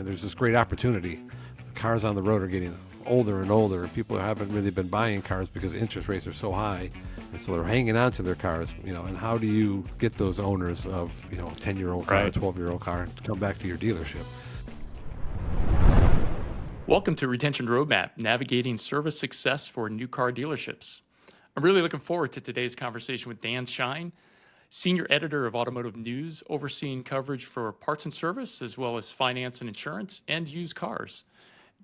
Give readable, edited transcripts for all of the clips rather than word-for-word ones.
And there's this great opportunity. The cars on the road are getting older and older. People haven't really been buying cars because interest rates are so high. And so they're hanging on to their cars, and how do you get those owners of, a 10-year-old car, a 12-year-old car to come back to your dealership? Welcome to Retention Roadmap, navigating service success for new car dealerships. I'm really looking forward to today's conversation with Dan Shine, Senior Editor of Automotive News, overseeing coverage for parts and service, as well as finance and insurance and used cars.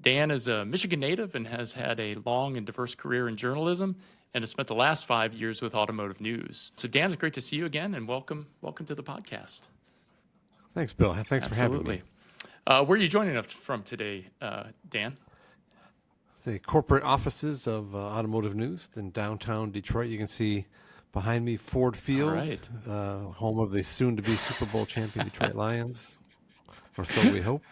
Dan is a Michigan native and has had a long and diverse career in journalism and has spent the last 5 years with Automotive News. So Dan, it's great to see you again, and welcome to the podcast. Thanks, Bill. Thanks for having me. Where are you joining us from today, Dan? The corporate offices of Automotive News in downtown Detroit. You can see behind me Ford Field, Right. home of the soon-to-be Super Bowl champion Detroit Lions, or so we hope.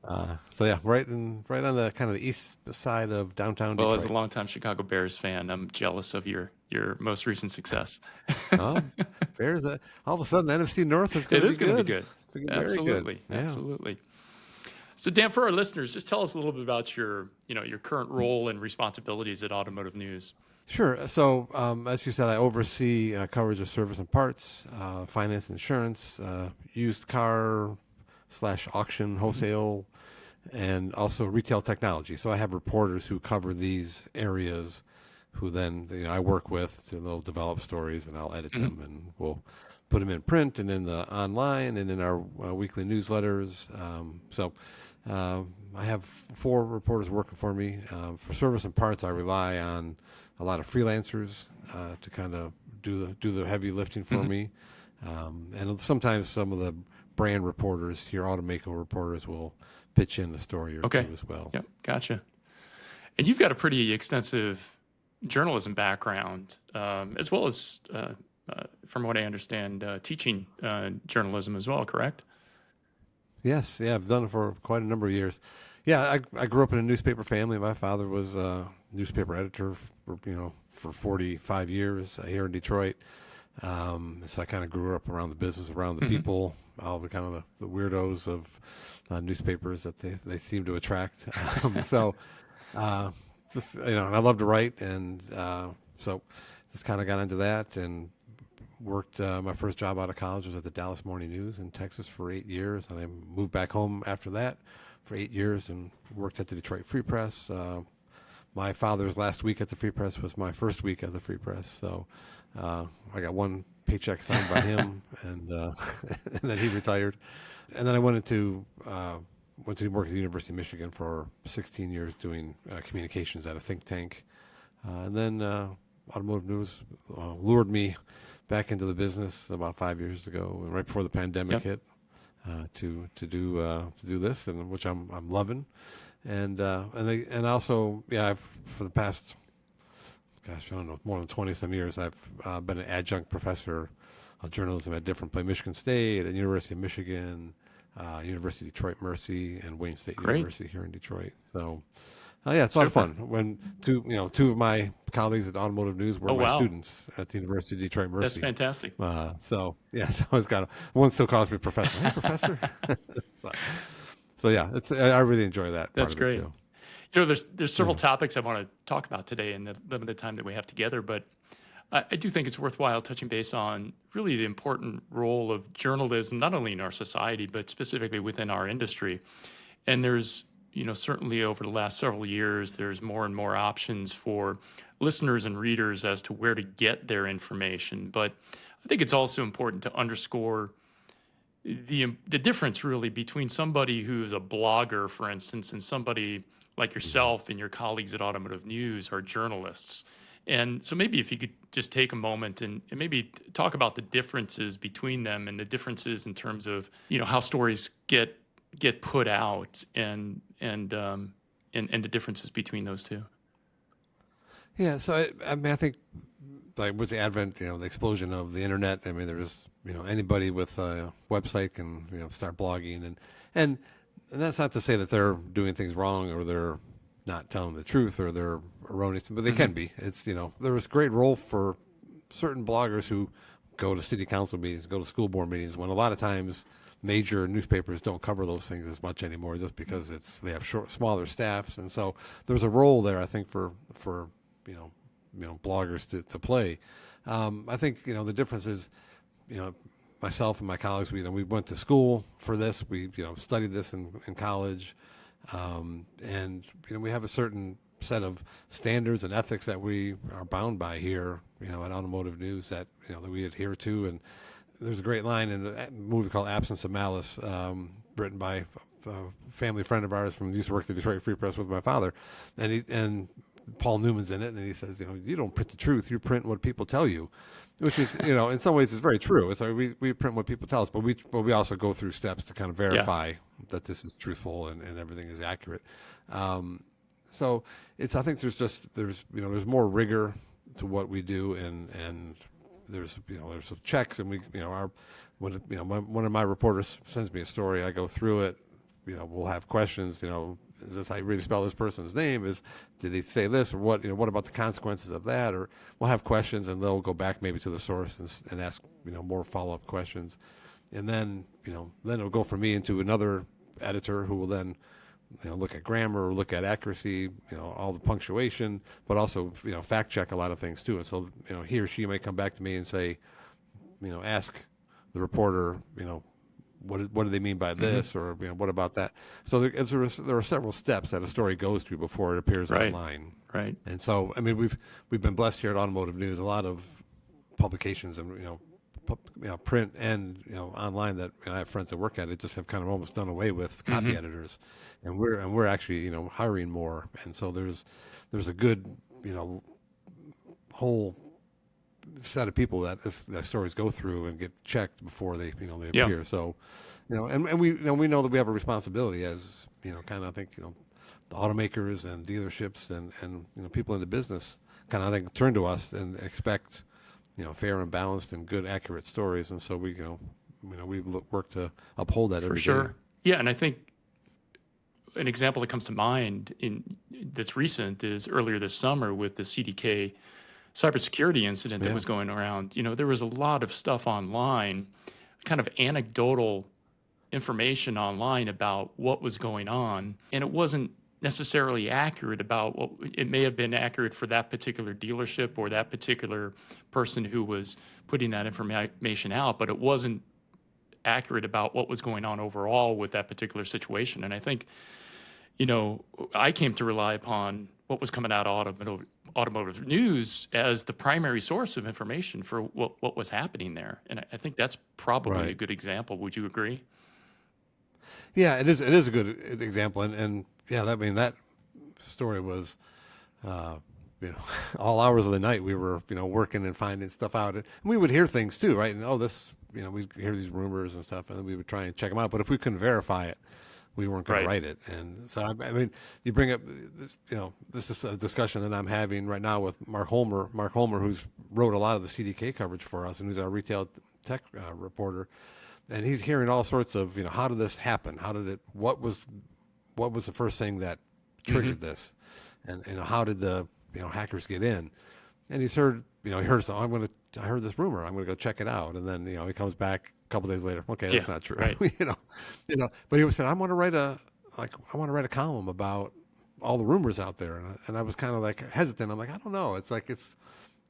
Right on the kind of the east side of downtown Detroit. Well, as a longtime Chicago Bears fan, I'm jealous of your most recent success. Bears, all of a sudden, the NFC North is going to be good. It is going to be good. Absolutely. Yeah. Absolutely. So Dan, for our listeners, just tell us a little bit about your current role and responsibilities at Automotive News. Sure. So, as you said, I oversee coverage of service and parts, finance and insurance, used car / auction, wholesale, and also retail technology. So I have reporters who cover these areas who then I work with, and they'll develop stories and I'll edit them, and we'll put them in print and in the online and in our weekly newsletters. I have 4 reporters working for me. For service and parts, I rely on a lot of freelancers to kind of do the heavy lifting for me. And sometimes some of the brand reporters, your automaker reporters, will pitch in a story or two as well. Yep, gotcha. And you've got a pretty extensive journalism background, as well as, from what I understand, teaching journalism as well, correct? Yes, yeah, I've done it for quite a number of years. Yeah, I grew up in a newspaper family. My father was a newspaper editor for 45 years here in Detroit. So I kind of grew up around the business, around the people, all the kind of the weirdos of newspapers that they seem to attract. And I love to write, and so just kind of got into that and worked. My first job out of college was at the Dallas Morning News in Texas for 8 years, and I moved back home after that for 8 years and worked at the Detroit Free Press. My father's last week at the Free Press was my first week at the Free Press, so I got one paycheck signed by him, and then he retired. And then I went to work at the University of Michigan for 16 years doing communications at a think tank. And then Automotive News lured me back into the business about 5 years ago, right before the pandemic hit, to do this, and which I'm loving. And also, I've, for the past, more than 20 some years, I've been an adjunct professor of journalism at different places: Michigan State, at University of Michigan, University of Detroit Mercy, and Wayne State University here in Detroit. So, it's a lot of fun. When two of my colleagues at Automotive News were my students at the University of Detroit Mercy. That's fantastic. So it's got one still calls me professor. Hey, professor. I really enjoy that. That's great. Too. There's several topics I want to talk about today in the limited time that we have together, but I do think it's worthwhile touching base on really the important role of journalism, not only in our society, but specifically within our industry. And there's, certainly over the last several years, there's more and more options for listeners and readers as to where to get their information. But I think it's also important to underscore the difference really between somebody who's a blogger, for instance, and somebody like yourself and your colleagues at Automotive News are journalists. And so maybe if you could just take a moment and maybe talk about the differences between them and the differences in terms of, how stories get put out and the differences between those two. Yeah, so I think, like, with the advent, the explosion of the internet, there was, anybody with a website can, start blogging, and that's not to say that they're doing things wrong or they're not telling the truth or they're erroneous, but they can be. It's, there was a great role for certain bloggers who go to city council meetings, go to school board meetings, when a lot of times major newspapers don't cover those things as much anymore, just because they have smaller staffs, and so there's a role there, I think, for bloggers to play. I think the difference is, myself and my colleagues, we went to school for this. We studied this in college, and we have a certain set of standards and ethics that we are bound by here, at Automotive News, that that we adhere to. And there's a great line in a movie called Absence of Malice, written by a family friend of ours from used to work at the Detroit Free Press with my father, and Paul Newman's in it, and he says, you don't print the truth, you print what people tell you, which is, in some ways is very true. It's like we print what people tell us, but we also go through steps to kind of verify that this is truthful and everything is accurate. So I think there's more rigor to what we do, and there's some checks, and one of my reporters sends me a story, I go through it, we'll have questions, is this how you really spell this person's name? Did he say this, or what? What about the consequences of that? Or we'll have questions, and they'll go back maybe to the source and ask more follow-up questions, and then it'll go from me into another editor who will then look at grammar, or look at accuracy, all the punctuation, but also fact check a lot of things too. And so he or she may come back to me and say, ask the reporter, what do they mean by this, or what about that? So there are several steps that a story goes through before it appears online. Right. And so we've been blessed here at Automotive News. A lot of publications and print and online that I have friends that work at it just have kind of almost done away with copy editors, and we're actually hiring more. And so there's a good whole set of people that stories go through and get checked before they appear. So and we know that we have a responsibility as kind of, I think, the automakers and dealerships and people in the business kind of, I think, turn to us and expect fair and balanced and good, accurate stories. And so we work to uphold that every For sure. day. Yeah, and I think an example that comes to mind that's recent is earlier this summer with the CDK cybersecurity incident that was going around. There was a lot of stuff online, kind of anecdotal information online about what was going on, and it wasn't necessarily accurate about what it may have been accurate for that particular dealership or that particular person who was putting that information out, but it wasn't accurate about what was going on overall with that particular situation. And I think, I came to rely upon what was coming out of automotive news as the primary source of information for what was happening there. And I think that's probably a good example. Would you agree? Yeah, it is a good example. And yeah, that story was, all hours of the night we were, working and finding stuff out. And we would hear things too, right? And we'd hear these rumors and stuff, and then we would try and check them out. But if we couldn't verify it, we weren't going to write it. And so, you bring up this, this is a discussion that I'm having right now with Mark Holmer. Mark Holmer, who's wrote a lot of the CDK coverage for us, and who's our retail tech reporter. And he's hearing all sorts of, how did this happen? What was the first thing that triggered this? And, how did the, hackers get in? And he's heard, he heard something. I heard this rumor. I'm going to go check it out. And then, he comes back a couple days later. Okay, that's not true. Right. But he said, I want to write a column about all the rumors out there. And I was kind of like hesitant. I'm like, I don't know. It's like,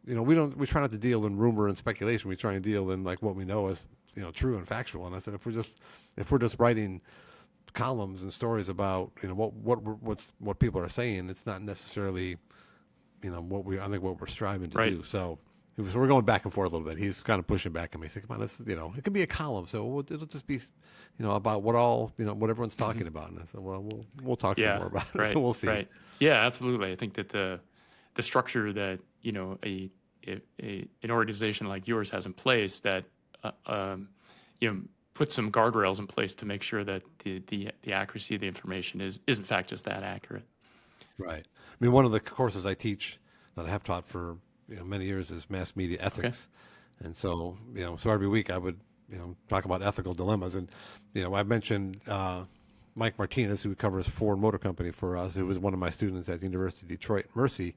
we try not to deal in rumor and speculation. We try and deal in like what we know is, true and factual. And I said, if we're just writing columns and stories about what people are saying, it's not necessarily what we're striving to do. So we're going back and forth a little bit. He's kind of pushing back at me. He's like, come on, it can be a column, so it'll just be about what everyone's talking about. And I said, well, we'll talk some more about it. So we'll see. Right. Yeah, absolutely. I think that the structure that an organization like yours has in place that put some guardrails in place to make sure that the accuracy of the information is in fact just that accurate. Right. One of the courses I teach that I have taught for many years is mass media ethics, and so so every week I would talk about ethical dilemmas, and I mentioned Mike Martinez, who covers Ford Motor Company for us, who was one of my students at the University of Detroit Mercy.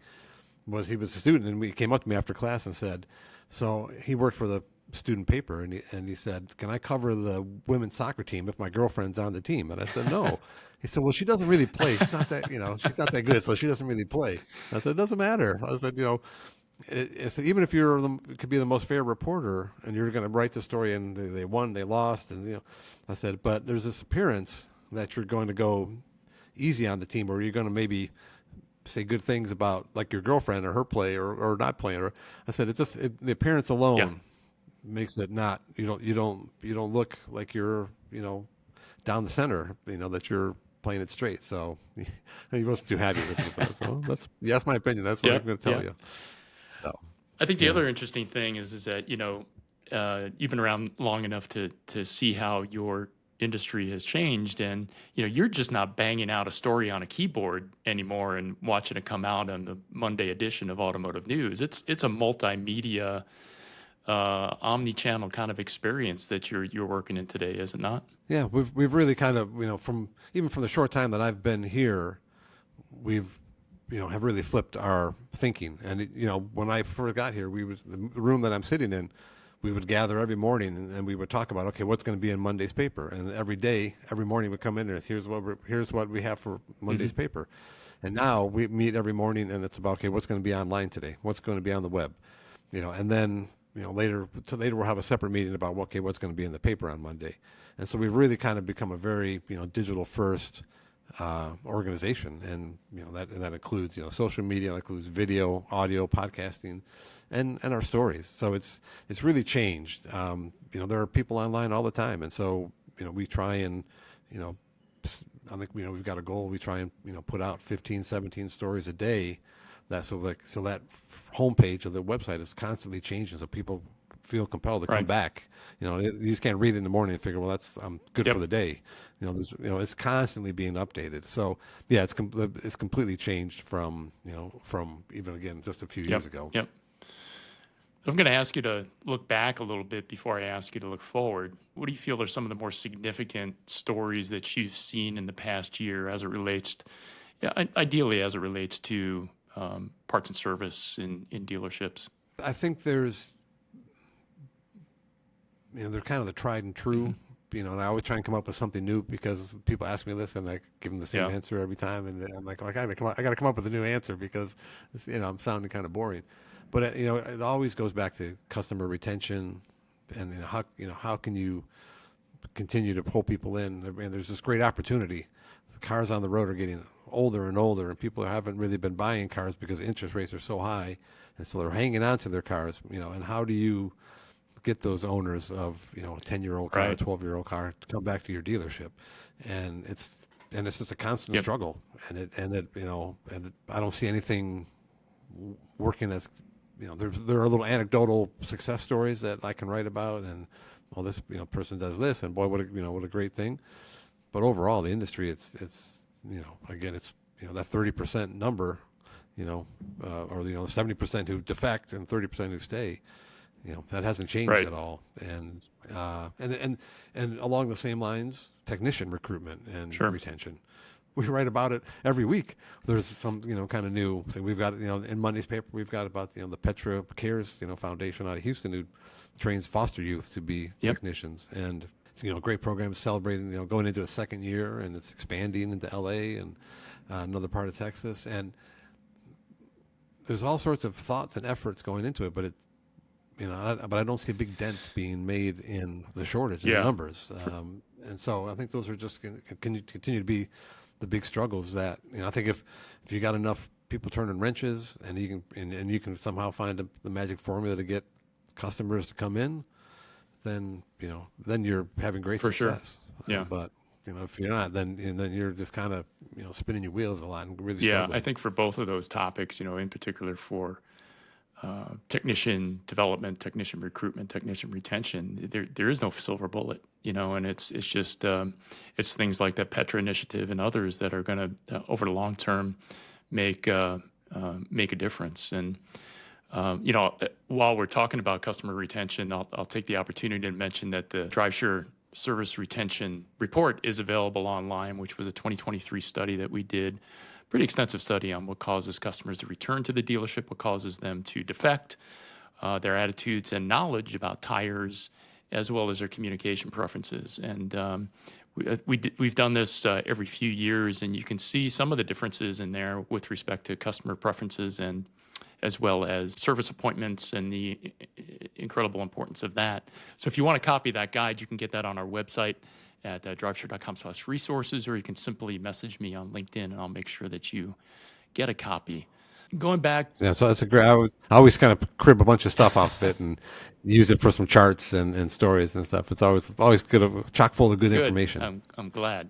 He was a student, and he came up to me after class and said, so he worked for the student paper, and he said, "Can I cover the women's soccer team if my girlfriend's on the team?" And I said, "No." He said, "Well, she doesn't really play. She's not that, she's not that good, so she doesn't really play." I said, "It doesn't matter." I said, I said, even if could be the most fair reporter and you're going to write the story and they won, they lost, and I said, but there's this appearance that you're going to go easy on the team, or you're going to maybe say good things about like your girlfriend or her play or not playing. Or I said, the appearance Yeah. alone makes it not you don't look like you're down the center, that you're playing it straight. So he wasn't too happy with me, but so that's my opinion. That's what Yeah. I'm going to tell Yeah. you. So I think the yeah. other interesting thing is that you've been around long enough to see how your industry has changed, and you're just not banging out a story on a keyboard anymore and watching it come out on the Monday edition of Automotive News. It's a multimedia, omni-channel kind of experience that you're working in today, is it not? Yeah, we've really kind of, from even from the short time that I've been here, we've have really flipped our thinking. And when I first got here, the room that I'm sitting in, we would gather every morning and we would talk about, okay, what's going to be in Monday's paper, and every morning we come in and here's what we have for Hmm. Monday's paper. And now we meet every morning and it's about, okay, what's going to be online today, what's going to be on the web, and then later we'll have a separate meeting about, okay, what's going to be in the paper on Monday. And so we've really kind of become a very digital first organization, and that includes social media, that includes video, audio, podcasting, and our stories. So it's really changed. There are people online all the time, and so we try and you know I think we've got a goal. We try and put out 15, 17 stories a day. That homepage of the website is constantly changing, so people feel compelled to come Right. back. You just can't read it in the morning and figure, well, I'm good Yep. for the day. It's constantly being updated. So yeah, it's completely changed from even again just a few Yep. years ago. Yep. I'm going to ask you to look back a little bit before I ask you to look forward. What do you feel are some of the more significant stories that you've seen in the past year as it relates, ideally as it relates to parts and service in dealerships? I think they're kind of the tried and Hmm. true. And I always try and come up with something new because people ask me this and I give them the same Yeah. answer every time, and I'm like, I got to come up with a new answer because I'm sounding kind of boring. But it always goes back to customer retention, and how can you continue to pull people in? I mean, there's this great opportunity. The cars on the road are getting older and older, and people haven't really been buying cars because interest rates are so high, and so they're hanging on to their cars. And how do you get those owners of a 10-year-old car, a Right. 12-year-old car to come back to your dealership? And it's just a constant Yep. struggle, and I don't see anything working. There are little anecdotal success stories that I can write about, and well, this person does this, and boy, what a great thing. But overall, the industry, it's again, it's that 30% number, or 70% who defect and 30% who stay. That hasn't changed Right. at all. And along the same lines, technician recruitment and Sure. retention. We write about it every week. There's some kind of new thing. We've got in Monday's paper, we've got about the Petra Cares Foundation out of Houston, who trains foster youth to be Yep. technicians. And it's a great program, celebrating going into a second year, and it's expanding into LA and another part of Texas. And there's all sorts of thoughts and efforts going into it, but but I don't see a big dent being made in the shortage in the Yeah. numbers. And so I think those are just going to continue to be the big struggles that, I think if you got enough people turning wrenches, and you can somehow find the magic formula to get customers to come in, then, then you're having great For sure. success. Yeah. But, if you're not, then you're just kind of, spinning your wheels a lot and really Yeah. I struggling. think for both of those topics, in particular for technician development, technician recruitment, technician retention, there is no silver bullet, and it's just it's things like that Petra initiative and others that are going to over the long term make make a difference. And while we're talking about customer retention, I'll take the opportunity to mention that the DriveSure service retention report is available online, which was a 2023 study that we did. Pretty extensive study on what causes customers to return to the dealership, what causes them to defect, their attitudes and knowledge about tires, as well as their communication preferences. And we've done this every few years, and you can see some of the differences in there with respect to customer preferences and as well as service appointments and the incredible importance of that. So if you want to copy that guide, you can get that on our website at driveshare.com/resources, or you can simply message me on LinkedIn, and I'll make sure that you get a copy. Going back, Yeah, so that's a great. I always kind of crib a bunch of stuff off of it and use it for some charts and stories and stuff. It's always good, chock full of good good. information. I'm glad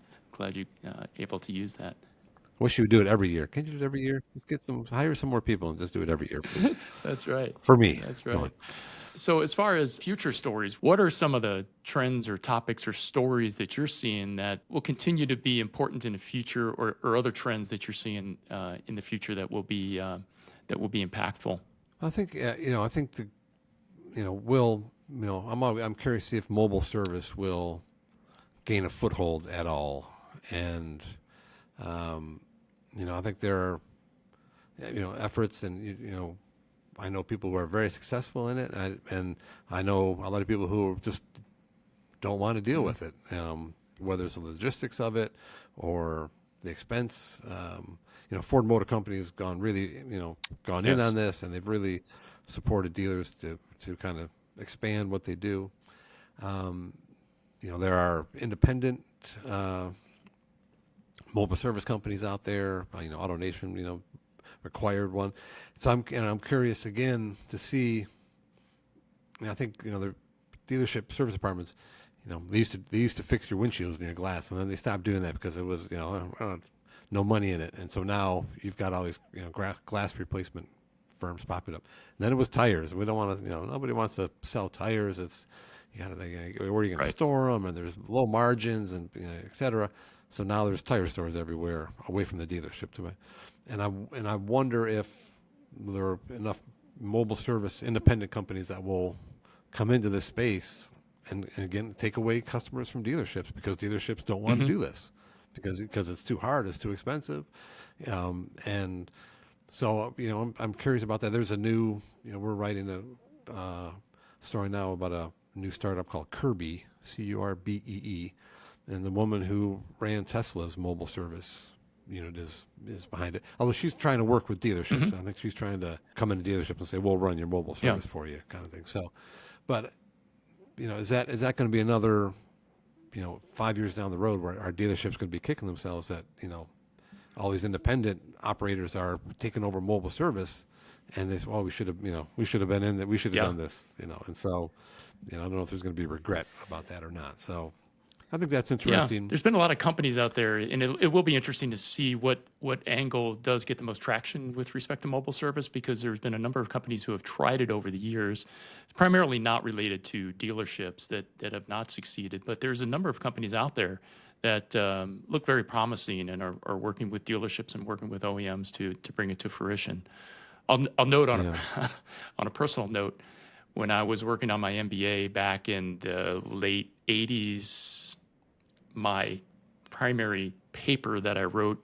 you able to use that. Wish you would do it every year. Can't you do it every year? Just hire some more people and just do it every year, please. That's right. For me. That's Go on. right. So, as far as future stories, what are some of the trends or topics or stories that you're seeing that will continue to be important in the future, or other trends that you're seeing in the future that will be impactful? I think I think I'm curious to see if mobile service will gain a foothold at all, and I think there are efforts, and I know people who are very successful in it, and I know a lot of people who just don't want to deal with it, whether it's the logistics of it or the expense. Ford Motor Company has gone in Yes. on this, and they've really supported dealers to kind of expand what they do. There are independent mobile service companies out there. AutoNation, required one. So I'm curious again to see. I think the dealership service departments, they used to fix your windshields and your glass, and then they stopped doing that because it was no money in it, and so now you've got all these glass replacement firms popping up. And then it was tires. We don't want to, nobody wants to sell tires. It's where are you going to Right. store them, and there's low margins and et cetera. So now there's tire stores everywhere away from the dealership and I wonder if there are enough mobile service independent companies that will come into this space and again take away customers from dealerships, because dealerships don't want to do this because it's too hard, it's too expensive, and so I'm curious about that. There's a new we're writing a story now about a new startup called Curbee, Curbee, and the woman who ran Tesla's mobile service unit is behind it. Although she's trying to work with dealerships, I think she's trying to come into dealerships and say, "We'll run your mobile service for you," kind of thing. So, but is that going to be another 5 years down the road where our dealerships going to be kicking themselves that all these independent operators are taking over mobile service, and they say, "Well, we should have been in that. We should have done this," and so I don't know if there's going to be regret about that or not. So I think that's interesting. There's been a lot of companies out there, and it will be interesting to see what angle does get the most traction with respect to mobile service, because there's been a number of companies who have tried it over the years, primarily not related to dealerships that have not succeeded. But there's a number of companies out there that look very promising and are working with dealerships and working with OEMs to bring it to fruition. I'll note on on a personal note, when I was working on my MBA back in the late 80s, my primary paper that I wrote,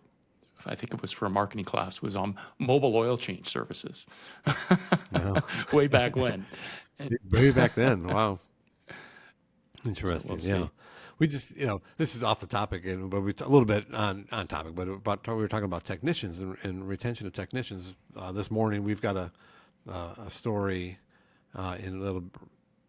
I think it was for a marketing class, was on mobile oil change services. Way back when. Way back then. Wow. So Interesting. we'll see. We just, this is off the topic, but a little bit on topic, but we were talking about technicians and retention of technicians. This morning, we've got a story that'll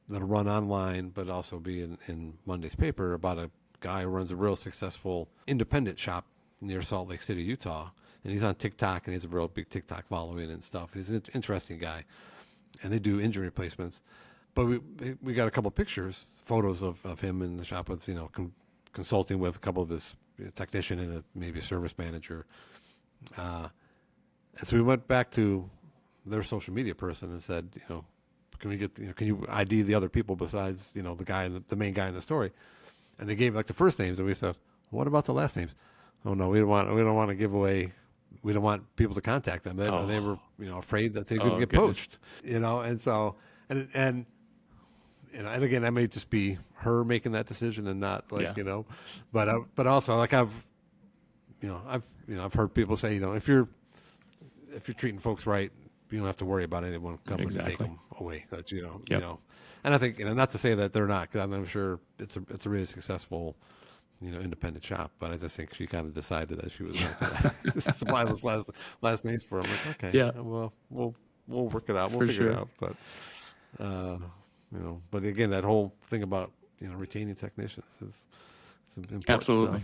run online, but also be in Monday's paper, about a guy who runs a real successful independent shop near Salt Lake City, Utah. And he's on TikTok, and he has a real big TikTok following and stuff. He's an interesting guy. And they do engine replacements. But we got a couple of photos of him in the shop with, consulting with a couple of his technician and maybe a service manager. And so we went back to their social media person and said, can we get, can you ID the other people besides, the main guy in the story? And they gave the first names, and we said, what about the last names? Oh no, we don't want to give away. We don't want people to contact them. They were, afraid that they could get poached. And so, and again, that may just be her making that decision and not but also I've heard people say, if you're treating folks right, you don't have to worry about anyone coming to take Exactly. them away. That's, Yep. and I think, not to say that they're not, because I'm sure it's a really successful, independent shop. But I just think she kind of decided that she was not going to supply those last names for them. Like, okay, Yeah, well, we'll work it out. We'll for figure it sure. out. But uh, but again, that whole thing about retaining technicians is some important stuff. Absolutely.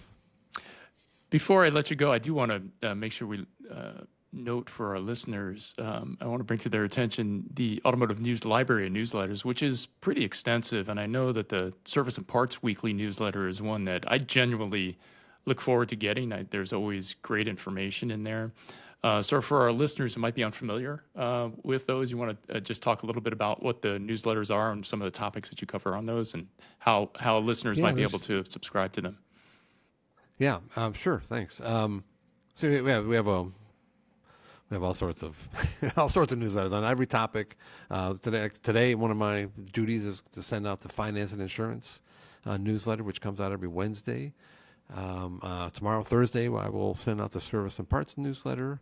Before I let you go, I do want to make sure we note for our listeners, I want to bring to their attention the Automotive News Library of newsletters, which is pretty extensive. And I know that the Service and Parts Weekly newsletter is one that I genuinely look forward to getting. There's always great information in there. So for our listeners who might be unfamiliar with those, you want to just talk a little bit about what the newsletters are and some of the topics that you cover on those, and how listeners Yeah, might be able to subscribe to them. yeah, sure, thanks. So we have all sorts of all sorts of newsletters on every topic. Today, one of my duties is to send out the finance and insurance newsletter, which comes out every Wednesday. Tomorrow, Thursday, I will send out the service and parts newsletter.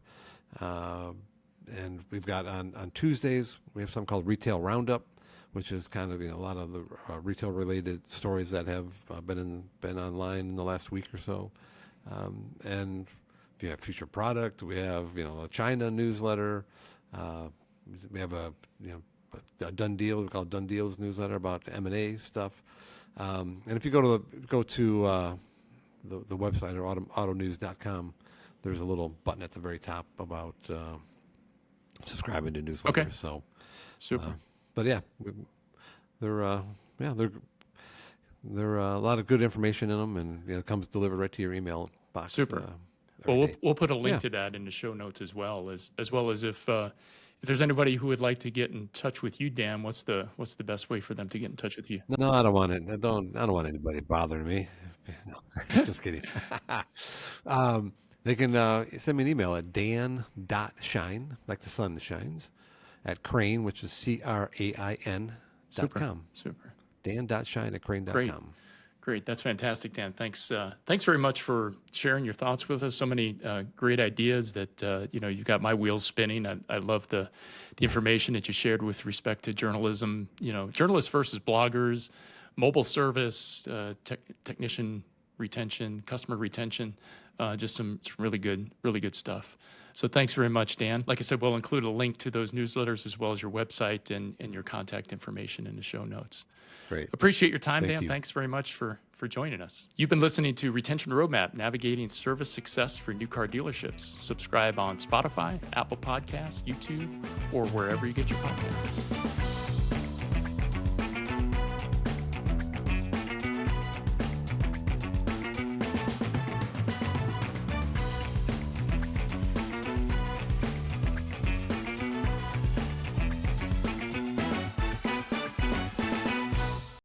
And we've got on Tuesdays, we have something called Retail Roundup, which is kind of a lot of the retail related stories that have been online in the last week or so. And if you have future product, we have a China newsletter. We have a done deal, we call it Done Deals newsletter about M&A stuff. And if you go to the website or autonews.com, there's a little button at the very top about subscribing to newsletters. Okay. So, Super. but yeah, they're a lot of good information in them, and it comes delivered right to your email box. Super. Every Well, day. we'll put a link Yeah. to that in the show notes as well as if there's anybody who would like to get in touch with you, Dan. What's the best way for them to get in touch with you? No, I don't want it. I don't want anybody bothering me. No, just kidding. They can send me an email at dan.shine, like the sun shines, at Crane, which is CRAIN Super. .com. Super. Dan.shine at Great. crane.com. Great. That's fantastic, Dan. Thanks. Thanks very much for sharing your thoughts with us. So many great ideas that you've got my wheels spinning. I love the information that you shared with respect to journalism. Journalists versus bloggers, mobile service, technician retention, customer retention. Just some really good stuff. So thanks very much, Dan. Like I said, we'll include a link to those newsletters as well as your website and your contact information in the show notes. Great. Appreciate your time, Thank Dan. you. Thanks very much for joining us. You've been listening to Retention Roadmap, Navigating Service Success for New Car Dealerships. Subscribe on Spotify, Apple Podcasts, YouTube, or wherever you get your podcasts.